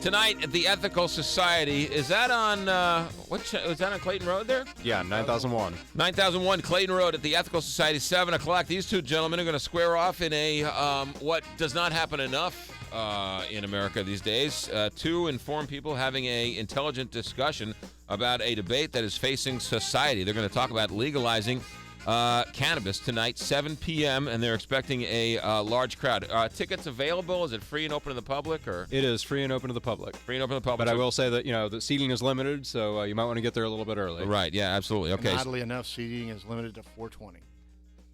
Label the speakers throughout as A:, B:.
A: Tonight at the Ethical Society. Is that on, is that on Clayton Road there?
B: Yeah, 9001.
A: 9001 Clayton Road at the Ethical Society, 7 o'clock. These two gentlemen are going to square off in a, what does not happen enough in America these days. Two informed people having a intelligent discussion about a debate that is facing society. They're going to talk about legalizing cannabis tonight, 7 p.m., and they're expecting a large crowd. Tickets available? Is it free and open to the public? Or
B: It is free and open to the public.
A: Free and open to the public.
B: But I will say that, the seating is limited, so you might want to get there a little bit early.
A: Right, yeah, absolutely. Okay.
C: And oddly enough, seating is limited to 420.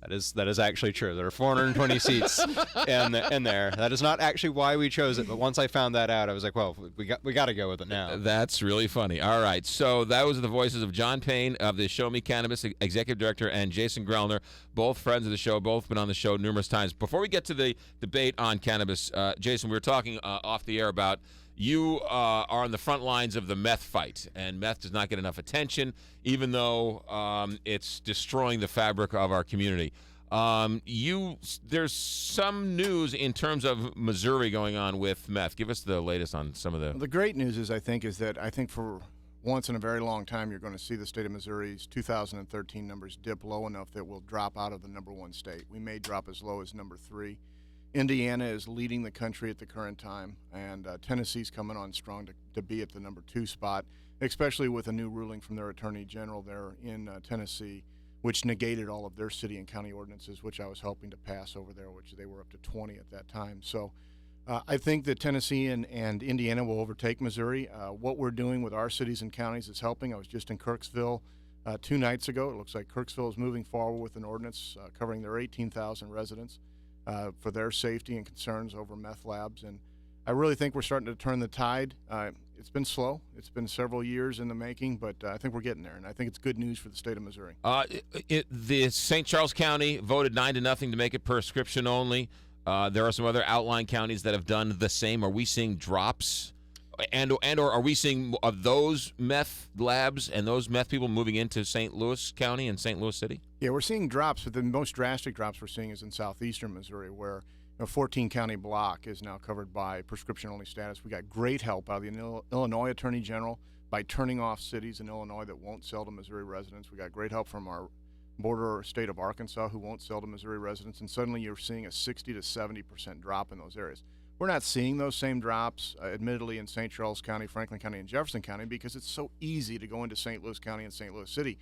B: That is actually true. There are 420 seats in there. That is not actually why we chose it, but once I found that out, I was like, well, we got to go with it now.
A: That's really funny. All right, so those are the voices of John Payne of the Show Me Cannabis Executive Director and Jason Grellner, both friends of the show, both been on the show numerous times. Before we get to the debate on cannabis, Jason, we were talking off the air about you are on the front lines of the meth fight, and meth does not get enough attention, even though it's destroying the fabric of our community. There's some news in terms of Missouri going on with meth. Give us the latest on some of the...
C: The great news is, I think for once in a very long time, you're going to see the state of Missouri's 2013 numbers dip low enough that we'll drop out of the number one state. We may drop as low as number 3. Indiana is leading the country at the current time, and Tennessee's coming on strong to be at the number 2 spot, especially with a new ruling from their attorney general there in Tennessee, which negated all of their city and county ordinances, which I was helping to pass over there, which they were up to 20 at that time. So I think that Tennessee and Indiana will overtake Missouri. What we're doing with our cities and counties is helping. I was just in Kirksville 2 nights ago. It looks like Kirksville is moving forward with an ordinance covering their 18,000 residents for their safety and concerns over meth labs. And I really think we're starting to turn the tide. It's been slow. It's been several years in the making, but I think we're getting there, and I think it's good news for the state of Missouri.
A: The St. Charles County voted 9-0 to make it prescription only. There are some other outlying counties that have done the same. Are we seeing drops, or are we seeing those meth labs and those meth people moving into St. Louis County and St. Louis City?
C: Yeah, we're seeing drops, but the most drastic drops we're seeing is in southeastern Missouri, where a 14-county block is now covered by prescription-only status. We got great help out of the Illinois Attorney General by turning off cities in Illinois that won't sell to Missouri residents. We got great help from our border state of Arkansas who won't sell to Missouri residents, and suddenly you're seeing a 60 to 70% drop in those areas. We're not seeing those same drops, admittedly, in St. Charles County, Franklin County, and Jefferson County because it's so easy to go into St. Louis County and St. Louis City.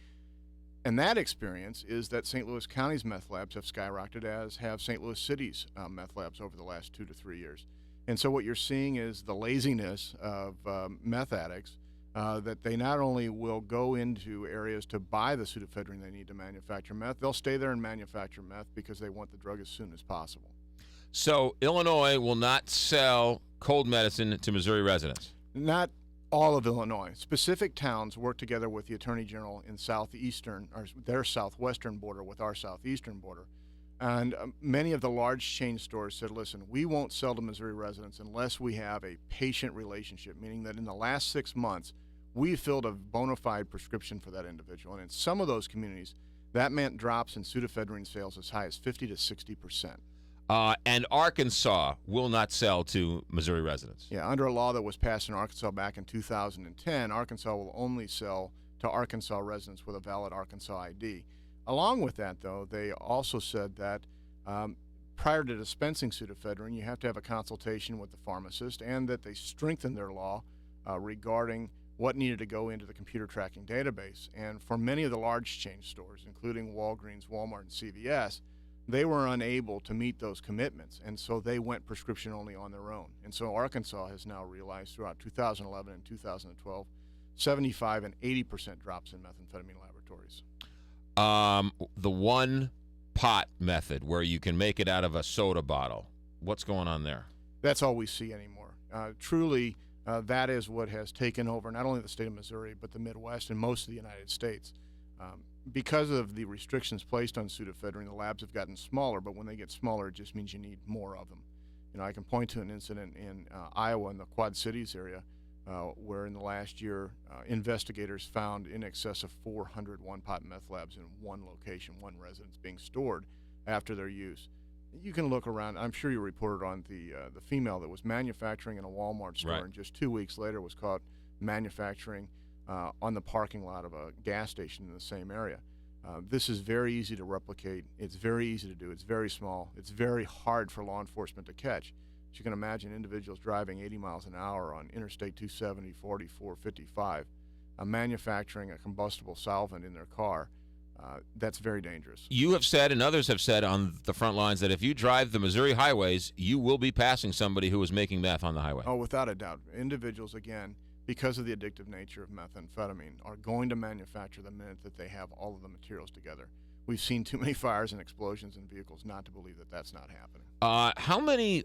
C: And that experience is that St. Louis County's meth labs have skyrocketed, as have St. Louis City's meth labs over the last 2 to 3 years. And so what you're seeing is the laziness of meth addicts, that they not only will go into areas to buy the pseudoephedrine they need to manufacture meth, they'll stay there and manufacture meth because they want the drug as soon as possible.
A: So Illinois will not sell cold medicine to Missouri residents?
C: Not all of Illinois. Specific towns work together with the Attorney General in southeastern, or their southwestern border with our southeastern border. And many of the large chain stores said, listen, we won't sell to Missouri residents unless we have a patient relationship, meaning that in the last 6 months, we filled a bona fide prescription for that individual. And in some of those communities, that meant drops in pseudoephedrine sales as high as 50 to 60%.
A: And Arkansas will not sell to Missouri residents.
C: Yeah, under a law that was passed in Arkansas back in 2010, Arkansas will only sell to Arkansas residents with a valid Arkansas ID. Along with that, though, they also said that prior to dispensing pseudoephedrine, you have to have a consultation with the pharmacist, and that they strengthened their law regarding what needed to go into the computer tracking database. And for many of the large chain stores, including Walgreens, Walmart, and CVS, they were unable to meet those commitments, and so they went prescription only on their own. And so Arkansas has now realized throughout 2011 and 2012, 75 and 80% drops in methamphetamine laboratories.
A: The one pot method where you can make it out of a soda bottle, what's going on there?
C: That's all we see anymore. Truly, that is what has taken over not only the state of Missouri, but the Midwest and most of the United States. Because of the restrictions placed on pseudoephedrine, the labs have gotten smaller, but when they get smaller, it just means you need more of them. I can point to an incident in Iowa in the Quad Cities area where in the last year, investigators found in excess of 400 one-pot meth labs in one location, one residence being stored after their use. you can look around. I'm sure you reported on the female that was manufacturing in a Walmart store,
A: Right.
C: and just 2 weeks later was caught manufacturing on the parking lot of a gas station in the same area. This is very easy to replicate. It's very easy to do. It's very small. It's very hard for law enforcement to catch. As you can imagine, individuals driving 80 miles an hour on Interstate 270, 44, 55, manufacturing a combustible solvent in their car, that's very dangerous.
A: You have said, and others have said on the front lines, that if you drive the Missouri highways, you will be passing somebody who is making meth on the highway.
C: Oh, without a doubt. Individuals, again, because of the addictive nature of methamphetamine, are going to manufacture the minute that they have all of the materials together. We've seen too many fires and explosions in vehicles not to believe that that's not happening.
A: How many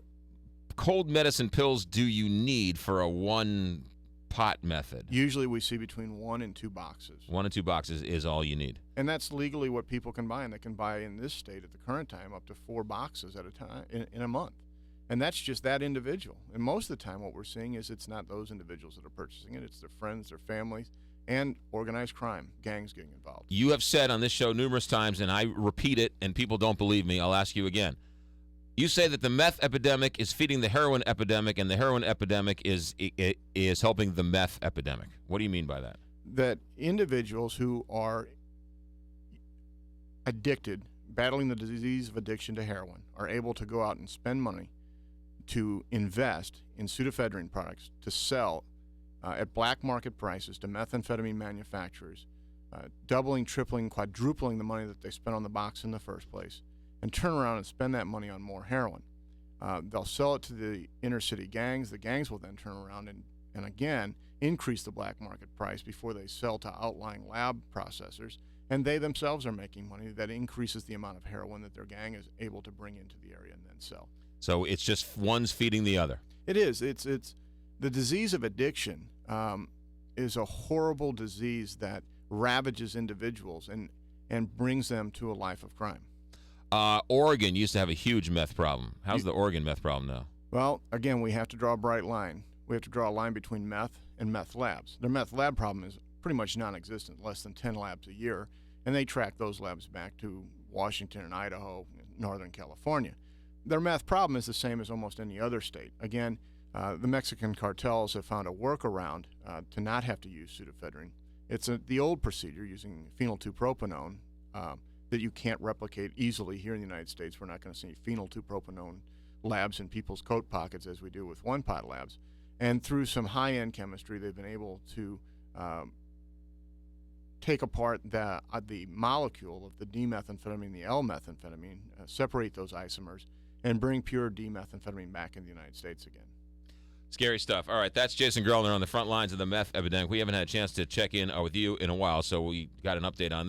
A: cold medicine pills do you need for a one pot method?
C: Usually we see between 1 and 2 boxes.
A: 1 and 2 boxes is all you need.
C: And that's legally what people can buy, and they can buy in this state at the current time up to 4 boxes at a time in a month. And that's just that individual. And most of the time what we're seeing is it's not those individuals that are purchasing it. It's their friends, their families, and organized crime, gangs getting involved.
A: You have said on this show numerous times, and I repeat it, and people don't believe me. I'll ask you again. You say that the meth epidemic is feeding the heroin epidemic, and the heroin epidemic is helping the meth epidemic. What do you mean by that?
C: That individuals who are addicted, battling the disease of addiction to heroin, are able to go out and spend money to invest in pseudoephedrine products to sell at black market prices to methamphetamine manufacturers, doubling, tripling, quadrupling the money that they spent on the box in the first place, and turn around and spend that money on more heroin. They'll sell it to the inner city gangs. The gangs will then turn around and again increase the black market price before they sell to outlying lab processors, and they themselves are making money that increases the amount of heroin that their gang is able to bring into the area and then sell.
A: So it's just one's feeding the other.
C: It is. It's the disease of addiction is a horrible disease that ravages individuals and brings them to a life of crime.
A: Oregon used to have a huge meth problem. How's the Oregon meth problem now?
C: Well, again, we have to draw a bright line. We have to draw a line between meth and meth labs. Their meth lab problem is pretty much non-existent, less than 10 labs a year, and they track those labs back to Washington and Idaho, Northern California. Their meth problem is the same as almost any other state. Again, the Mexican cartels have found a workaround to not have to use pseudoephedrine. It's the old procedure using phenyl-2-propanone that you can't replicate easily here in the United States. We're not going to see phenyl-2-propanone labs in people's coat pockets as we do with one-pot labs. And through some high-end chemistry, they've been able to take apart the molecule of the D-methamphetamine, the L-methamphetamine, separate those isomers, and bring pure D-methamphetamine back in the United States again.
A: Scary stuff. All right, that's Jason Grellner on the front lines of the meth epidemic. We haven't had a chance to check in with you in a while, so we got an update on